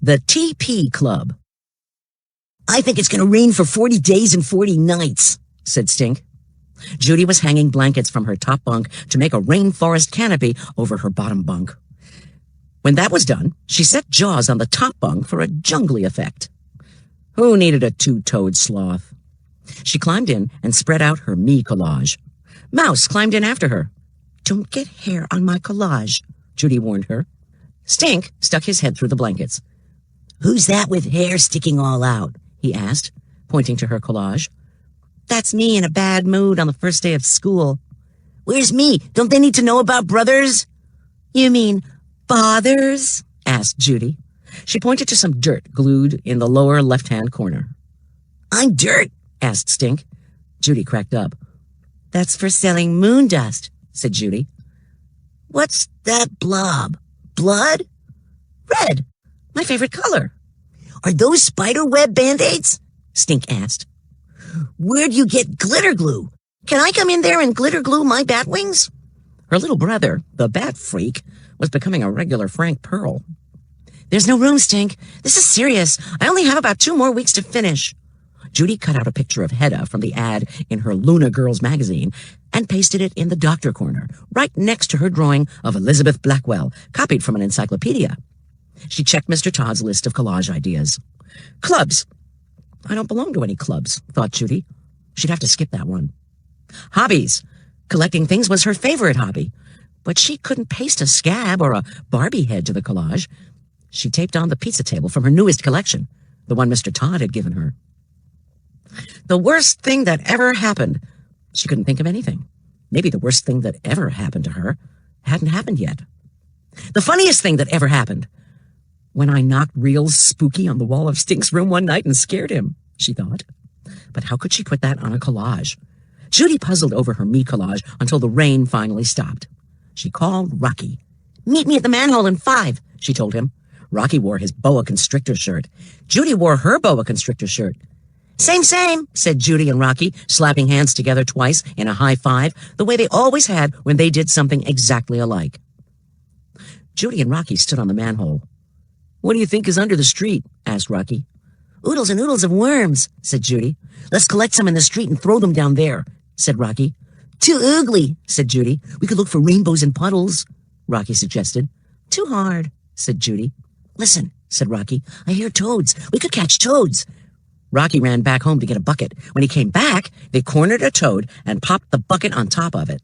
The TP Club. "I think it's going to rain for 40 days and 40 nights, said Stink. Judy was hanging blankets from her top bunk to make a rainforest canopy over her bottom bunk. When that was done, she set Jaws on the top bunk for a jungly effect. Who needed a two-toed sloth? She climbed in and spread out her me collage. Mouse climbed in after her. "Don't get hair on my collage," Judy warned her. Stink stuck his head through the blankets. "Who's that with hair sticking all out?" he asked, pointing to her collage. "That's me in a bad mood on the first day of school." "Where's me? Don't they need to know about brothers?" "You mean fathers?" asked Judy. She pointed to some dirt glued in the lower left-hand corner. "I'm dirt?" asked Stink. Judy cracked up. "That's for selling moon dust," said Judy. "What's that blob? Blood?" "Red. My favorite color." "Are those spider web Band-Aids?" Stink asked. "Where'd you get glitter glue? Can I come in there and glitter glue my bat wings?" Her little brother, the bat freak, was becoming a regular Frank Pearl. "There's no room, Stink. This is serious. I only have about 2 more weeks to finish." Judy cut out a picture of Hedda from the ad in her Luna Girls magazine and pasted it in the doctor corner, right next to her drawing of Elizabeth Blackwell, copied from an encyclopedia. She checked Mr. Todd's list of collage ideas. Clubs. I don't belong to any clubs, thought Judy. She'd have to skip that one. Hobbies. Collecting things was her favorite hobby, but she couldn't paste a scab or a Barbie head to the collage. She taped on the pizza table from her newest collection, the one Mr. Todd had given her. The worst thing that ever happened. She couldn't think of anything. Maybe the worst thing that ever happened to her hadn't happened yet. The funniest thing that ever happened. When I knocked real spooky on the wall of Stink's room one night and scared him, she thought. But how could she put that on a collage? Judy puzzled over her me collage until the rain finally stopped. She called Rocky. "Meet me at the manhole in 5, she told him. Rocky wore his boa constrictor shirt. Judy wore her boa constrictor shirt. "Same, same," said Judy and Rocky, slapping hands together twice in a high five, the way they always had when they did something exactly alike. Judy and Rocky stood on the manhole. "What do you think is under the street?" asked Rocky. "Oodles and oodles of worms," said Judy. "Let's collect some in the street and throw them down there," said Rocky. "Too ugly," said Judy. "We could look for rainbows and puddles," Rocky suggested. "Too hard," said Judy. "Listen," said Rocky. "I hear toads. We could catch toads." Rocky ran back home to get a bucket. When he came back, they cornered a toad and popped the bucket on top of it.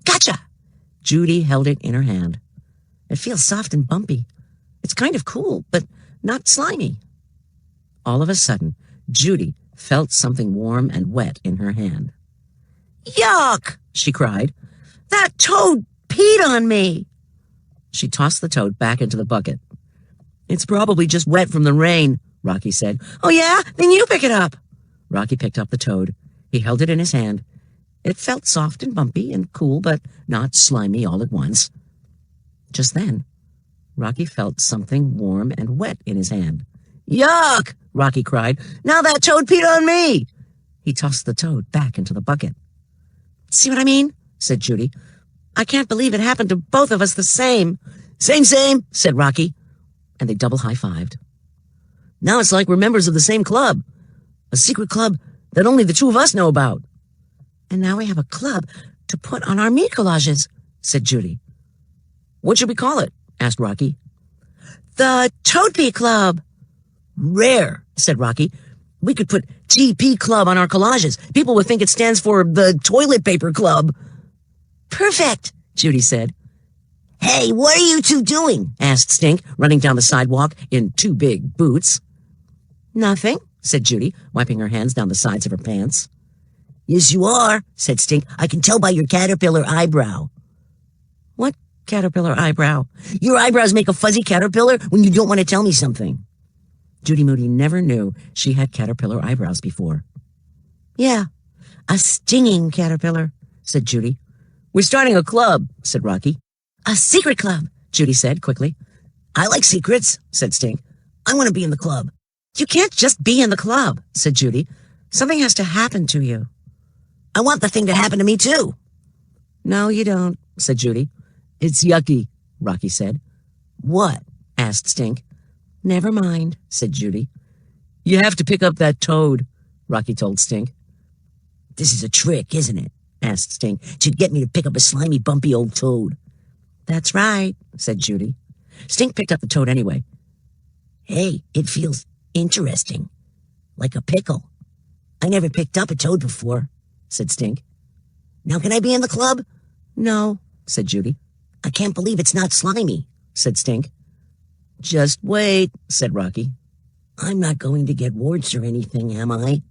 "Gotcha!" Judy held it in her hand. "It feels soft and bumpy. It's kind of cool, but not slimy." All of a sudden, Judy felt something warm and wet in her hand. "Yuck!" she cried. "That toad peed on me." She tossed the toad back into the bucket. "It's probably just wet from the rain," Rocky said. "Oh yeah? Then you pick it up." Rocky picked up the toad. He held it in his hand. It felt soft and bumpy and cool, but not slimy all at once. Just then, Rocky felt something warm and wet in his hand. "Yuck!" Rocky cried. "Now that toad peed on me." He tossed the toad back into the bucket. "See what I mean?" said Judy. "I can't believe it happened to both of us the same." "Same, same," said Rocky. And they double high-fived. "Now it's like we're members of the same club. A secret club that only the two of us know about." "And now we have a club to put on our meat collages," said Judy. "What should we call it?" asked Rocky. "The Toad Pea Club." "Rare," said Rocky. "We could put TP Club on our collages. People would think it stands for the Toilet Paper Club." "Perfect," Judy said. "Hey, what are you two doing?" asked Stink, running down the sidewalk in 2 big boots. "Nothing," said Judy, wiping her hands down the sides of her pants. "Yes, you are," said Stink. "I can tell by your caterpillar eyebrow." "What caterpillar eyebrow?" "Your eyebrows make a fuzzy caterpillar when you don't want to tell me something." Judy Moody never knew she had caterpillar eyebrows before. "Yeah, a stinging caterpillar," said Judy. "We're starting a club," said Rocky. "A secret club," Judy said quickly. "I like secrets," said Stink. "I want to be in the club." "You can't just be in the club," said Judy. "Something has to happen to you." "I want the thing to happen to me, too." "No, you don't," said Judy. "It's yucky," Rocky said. "What?" asked Stink. Never mind, said Judy. You have to pick up that toad, Rocky told Stink. This is a trick, isn't it? Asked Stink, to get me to pick up a slimy, bumpy old toad. That's right, said Judy. Stink picked up the toad anyway. Hey, it feels interesting, like a pickle. I never picked up a toad before, said Stink. Now can I be in the club? No, said Judy. I can't believe it's not slimy, said Stink. Just wait, said Rocky. I'm not going to get warts or anything, am I?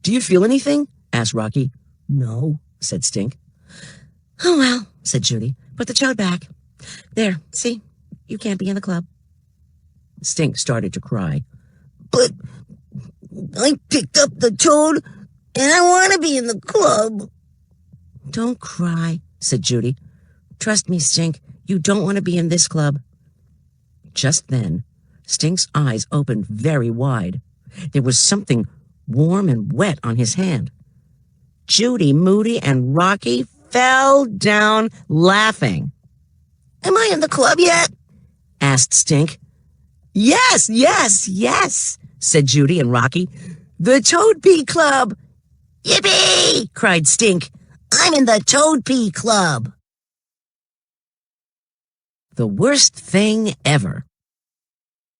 Do you feel anything? Asked Rocky. No, said Stink. Oh, well, said Judy. Put the toad back. There, see? You can't be in the club. Stink started to cry. But I picked up the toad, and I want to be in the club. Don't cry, said Judy. Trust me, Stink, you don't want to be in this club. Just then, Stink's eyes opened very wide. There was something warm and wet on his hand. Judy, Moody, and Rocky fell down laughing. Am I in the club yet? Asked Stink. Yes, yes, yes, said Judy and Rocky. The Toad Pea Club. Yippee! Cried Stink. I'm in the Toad Pea Club. The worst thing ever.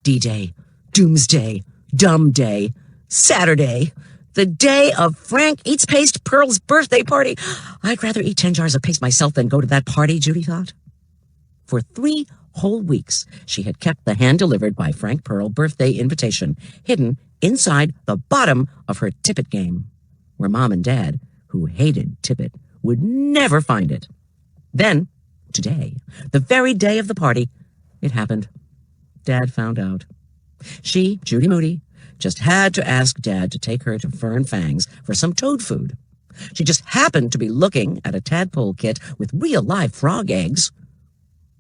D-Day, Doomsday, Dumb Day, Saturday, the day of Frank Eats Paste Pearl's birthday party. I'd rather eat 10 jars of paste myself than go to that party, Judy thought. For 3 whole weeks, she had kept the hand-delivered by Frank Pearl birthday invitation hidden inside the bottom of her tippet game, where Mom and Dad, who hated tippet, would never find it. Then, today, the very day of the party, it happened. Dad found out. She, Judy Moody, just had to ask Dad to take her to Fern Fangs for some toad food. She just happened to be looking at a tadpole kit with real live frog eggs.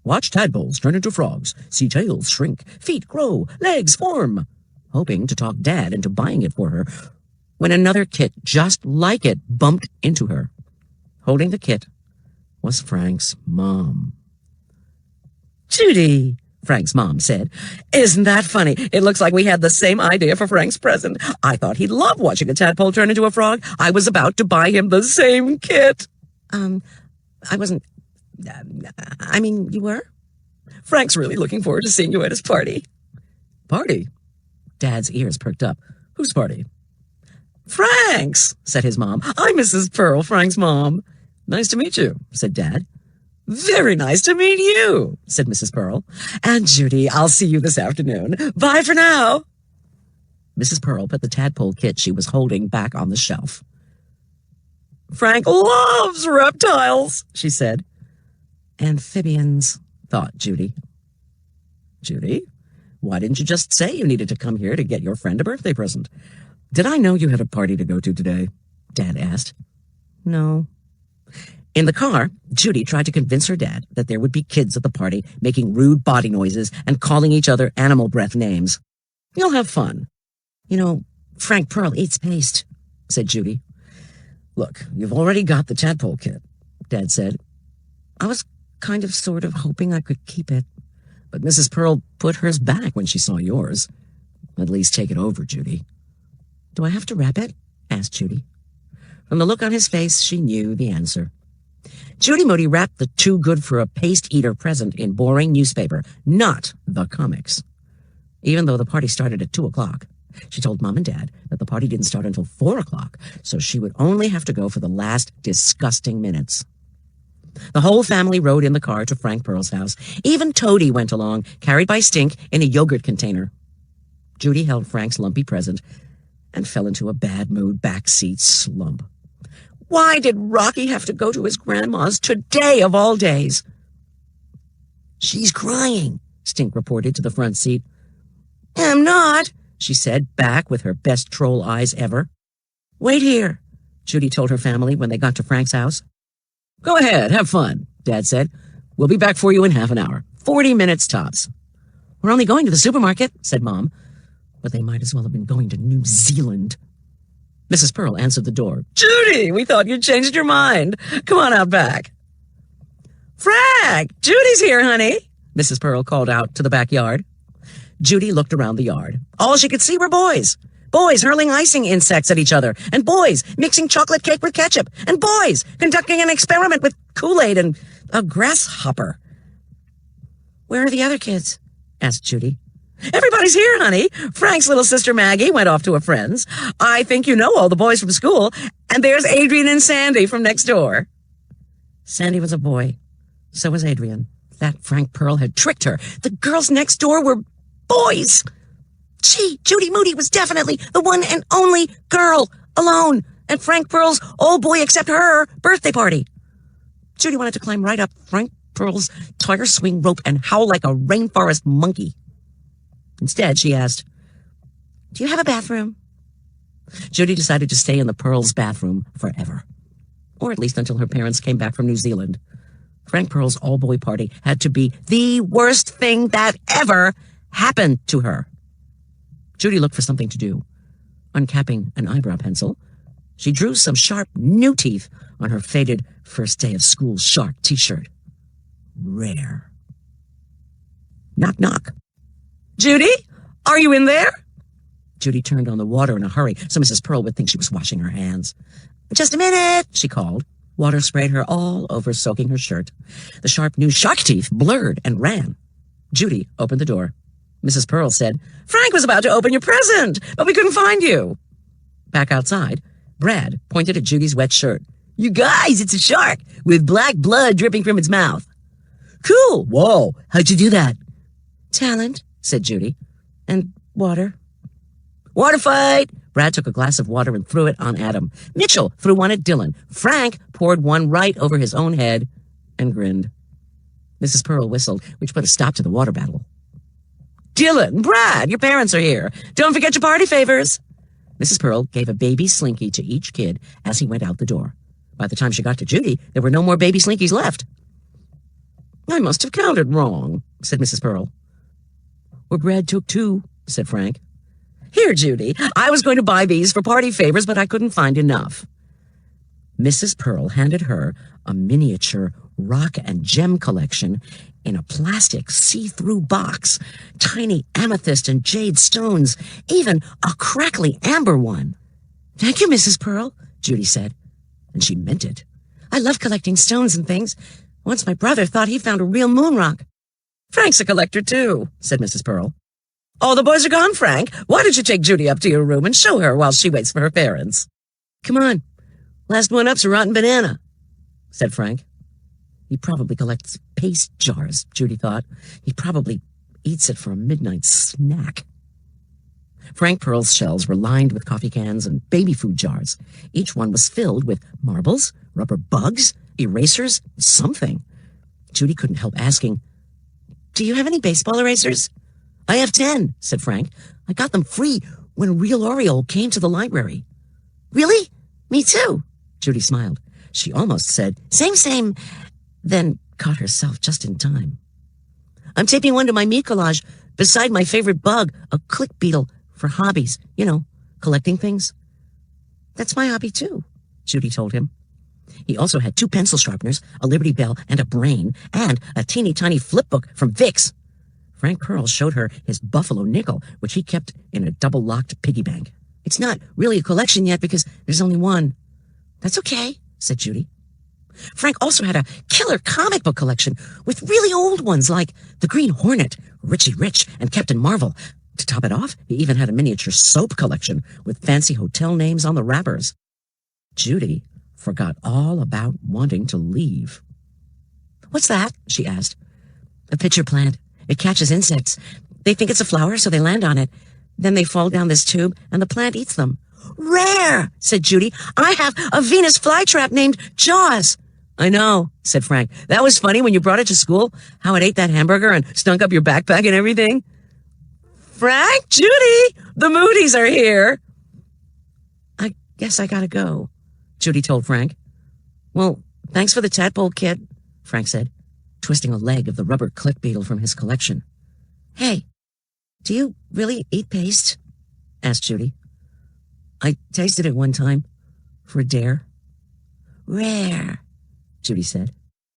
Watch tadpoles turn into frogs, see tails shrink, feet grow, legs form, hoping to talk Dad into buying it for her, when another kit just like it bumped into her. Holding the kit was Frank's mom. Judy, Frank's mom said, isn't that funny? It looks like we had the same idea for Frank's present. I thought he'd love watching a tadpole turn into a frog. I was about to buy him the same kit. I wasn't... you were? Frank's really looking forward to seeing you at his party. Party? Dad's ears perked up. Whose party? Frank's, said his mom. I'm Mrs. Pearl, Frank's mom. Nice to meet you, said Dad. Very nice to meet you, said Mrs. Pearl. And Judy, I'll see you this afternoon. Bye for now. Mrs. Pearl put the tadpole kit she was holding back on the shelf. Frank loves reptiles, she said. Amphibians, thought Judy. Judy, why didn't you just say you needed to come here to get your friend a birthday present? Did I know you had a party to go to today? Dad asked. No. In the car, Judy tried to convince her dad that there would be kids at the party making rude body noises and calling each other animal breath names. You'll have fun. You know, Frank Pearl eats paste, said Judy. Look, you've already got the tadpole kit, Dad said. I was kind of sort of hoping I could keep it, but Mrs. Pearl put hers back when she saw yours. At least take it over, Judy. Do I have to wrap it? Asked Judy. From the look on his face, she knew the answer. Judy Moody wrapped the too good for a paste eater present in boring newspaper, not the comics. Even though the party started at 2 o'clock, she told Mom and Dad that the party didn't start until 4 o'clock, so she would only have to go for the last disgusting minutes. The whole family rode in the car to Frank Pearl's house. Even Toady went along, carried by Stink in a yogurt container. Judy held Frank's lumpy present and fell into a bad mood backseat slump. Why did Rocky have to go to his grandma's today of all days? She's crying, Stink reported to the front seat. I'm not, she said, back with her best troll eyes ever. Wait here, Judy told her family when they got to Frank's house. Go ahead, have fun, Dad said. We'll be back for you in half an hour. 40 minutes tops. We're only going to the supermarket, said Mom. But they might as well have been going to New Zealand. Mrs. Pearl answered the door. Judy, we thought you'd changed your mind. Come on out back. Frank, Judy's here, honey, Mrs. Pearl called out to the backyard. Judy looked around the yard. All she could see were boys. Boys hurling icing insects at each other, and boys mixing chocolate cake with ketchup, and boys conducting an experiment with Kool-Aid and a grasshopper. Where are the other kids? Asked Judy. Everybody's here, honey. Frank's little sister Maggie went off to a friend's. I think you know all the boys from school, and there's Adrian and Sandy from next door. Sandy was a boy. So was Adrian. That Frank Pearl had tricked her. The girls next door were boys. Gee, Judy Moody was definitely the one and only girl, alone, at Frank Pearl's old boy except her birthday party. Judy wanted to climb right up Frank Pearl's tire swing rope and howl like a rainforest monkey. Instead, she asked, "Do you have a bathroom?" Judy decided to stay in the Pearls' bathroom forever, or at least until her parents came back from New Zealand. Frank Pearl's all-boy party had to be the worst thing that ever happened to her. Judy looked for something to do. Uncapping an eyebrow pencil, she drew some sharp new teeth on her faded first day of school shark t-shirt. Rare. Knock, knock. "Judy, are you in there?" Judy turned on the water in a hurry so Mrs. Pearl would think she was washing her hands. "Just a minute," she called. Water sprayed her all over, soaking her shirt. The sharp new shark teeth blurred and ran. Judy opened the door. Mrs. Pearl said, "Frank was about to open your present, but we couldn't find you." Back outside, Brad pointed at Judy's wet shirt. "You guys, it's a shark with black blood dripping from its mouth." "Cool. Whoa, how'd you do that?" "Talent," said Judy. "And water." "Water fight!" Brad took a glass of water and threw it on Adam. Mitchell threw one at Dylan. Frank poured one right over his own head and grinned. Mrs. Pearl whistled, which put a stop to the water battle. "Dylan, Brad, your parents are here. Don't forget your party favors." Mrs. Pearl gave a baby slinky to each kid as he went out the door. By the time she got to Judy, there were no more baby slinkies left. "I must have counted wrong," said Mrs. Pearl. "Or Brad took two," said Frank. "Here, Judy, I was going to buy these for party favors, but I couldn't find enough." Mrs. Pearl handed her a miniature rock and gem collection in a plastic see-through box, tiny amethyst and jade stones, even a crackly amber one. "Thank you, Mrs. Pearl," Judy said, and she meant it. "I love collecting stones and things. Once my brother thought he found a real moon rock." "Frank's a collector, too," said Mrs. Pearl. "All the boys are gone, Frank. Why don't you take Judy up to your room and show her while she waits for her parents?" "Come on. Last one up's a rotten banana," said Frank. He probably collects paste jars, Judy thought. He probably eats it for a midnight snack. Frank Pearl's shelves were lined with coffee cans and baby food jars. Each one was filled with marbles, rubber bugs, erasers, something. Judy couldn't help asking, "Do you have any baseball erasers?" "I have 10, said Frank. "I got them free when Real Oriole came to the library." "Really? Me too," Judy smiled. She almost said, same, then caught herself just in time. "I'm taping one to my meat collage beside my favorite bug, a click beetle, for hobbies. You know, collecting things." "That's my hobby too," Judy told him. He also had 2 pencil sharpeners, a Liberty Bell, and a brain, and a teeny tiny flip book from Vicks. Frank Pearl showed her his buffalo nickel, which he kept in a double-locked piggy bank. "It's not really a collection yet because there's only one." "That's okay," said Judy. Frank also had a killer comic book collection with really old ones like The Green Hornet, Richie Rich, and Captain Marvel. To top it off, he even had a miniature soap collection with fancy hotel names on the wrappers. Judy forgot all about wanting to leave. "What's that?" she asked. "A pitcher plant. It catches insects. They think it's a flower, so they land on it. Then they fall down this tube, and the plant eats them." "Rare," said Judy. "I have a Venus flytrap named Jaws." "I know," said Frank. "That was funny when you brought it to school, how it ate that hamburger and stunk up your backpack and everything." "Frank, Judy, the Moody's are here." "I guess I gotta go," Judy told Frank. "Well, thanks for the tadpole kit," Frank said, twisting a leg of the rubber click beetle from his collection. "Hey, do you really eat paste?" asked Judy. "I tasted it one time, for a dare." "Rare," Judy said.